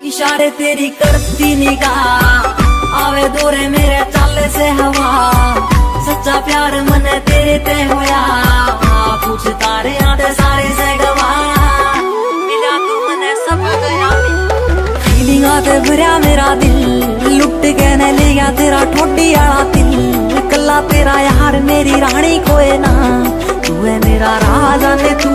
इशारे तेरी करती निगाह आवे दूरे मेरे चाले से हवा सच्चा प्यार मने तेरे ते होया पूछ तारे आते सारे से गवा मिला तू मने सब गया फीलिंग आते भरया मेरा दिल लुट के न ले गया तेरा ठोडी आला दिल कल्ला तेरा यार मेरी रानी कोई ना तू है मेरा राजा ने तू